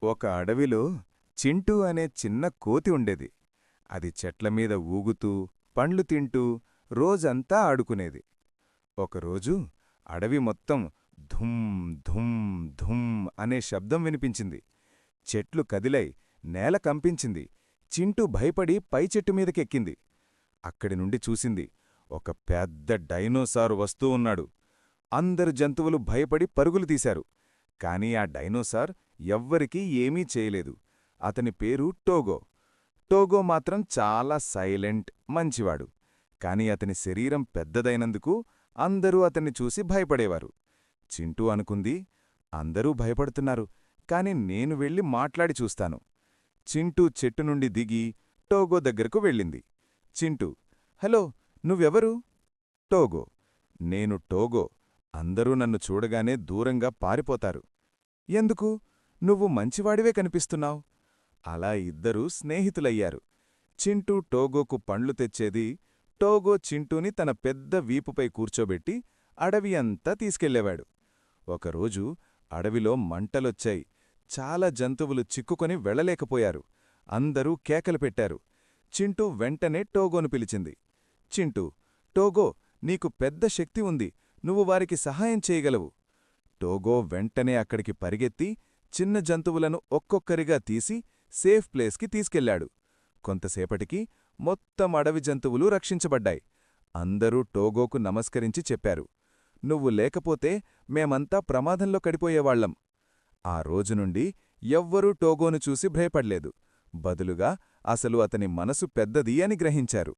ఒక అడవిలో చింటూ అనే చిన్న కోతి ఉండేది. అది చెట్లమీద ఊగుతూ, పండ్లు తింటూ రోజంతా ఆడుకునేది. ఒకరోజు అడవి మొత్తం ధుమ్ ధుమ్ ధుమ్ అనే శబ్దం వినిపించింది. చెట్లు కదిలై నేల కంపించింది. చింటూ భయపడి పై చెట్టు మీదకెక్కింది. అక్కడి నుండి చూసింది, ఒక పెద్ద డైనోసారు వస్తూ ఉన్నాడు. అందరు జంతువులు భయపడి పరుగులు తీశారు. కాని ఆ డైనోసార్ ఎవ్వరికీ ఏమీ చేయలేదు. అతని పేరు టోగో. టోగో మాత్రం చాలా సైలెంట్, మంచివాడు. కాని అతని శరీరం పెద్దదైనందుకు అందరూ అతన్ని చూసి భయపడేవారు. చింటూ అనుకుంది, అందరూ భయపడుతున్నారు, కాని నేను వెళ్ళి మాట్లాడి చూస్తాను. చింటూ చెట్టు నుండి దిగి టోగో దగ్గరకు వెళ్ళింది. చింటూ, హలో, నువ్వెవరు? టోగో, నేను టోగో. అందరూ నన్ను చూడగానే దూరంగా పారిపోతారు. ఎందుకు? నువ్వు మంచివాడివే కనిపిస్తున్నావు. అలా ఇద్దరూ స్నేహితులయ్యారు. చింటూ టోగోకు పండ్లు తెచ్చేది. టోగో చింటూని తన పెద్ద వీపుపై కూర్చోబెట్టి అడవి అంతా తీసుకెళ్లేవాడు. ఒకరోజు అడవిలో మంటలొచ్చాయి. చాలా జంతువులు చిక్కుకొని వెళ్లలేకపోయారు. అందరూ కేకలు పెట్టారు. చింటూ వెంటనే టోగోను పిలిచింది. చింటూ, టోగో, నీకు పెద్ద శక్తి ఉంది. నువ్వు వారికి సహాయం చేయగలవు. టోగో వెంటనే అక్కడికి పరిగెత్తి చిన్న జంతువులను ఒక్కొక్కరిగా తీసి సేఫ్ ప్లేస్కి తీసుకెళ్లాడు. కొంతసేపటికి మొత్తం అడవి జంతువులు రక్షించబడ్డాయి. అందరూ టోగోకు నమస్కరించి చెప్పారు, నువ్వు లేకపోతే మేమంతా ప్రమాదంలో కడిపోయేవాళ్లం. ఆ రోజునుండి ఎవ్వరూ టోగోను చూసి భయపడ్లేదు. బదులుగా అసలు అతని మనసు పెద్దది అని గ్రహించారు.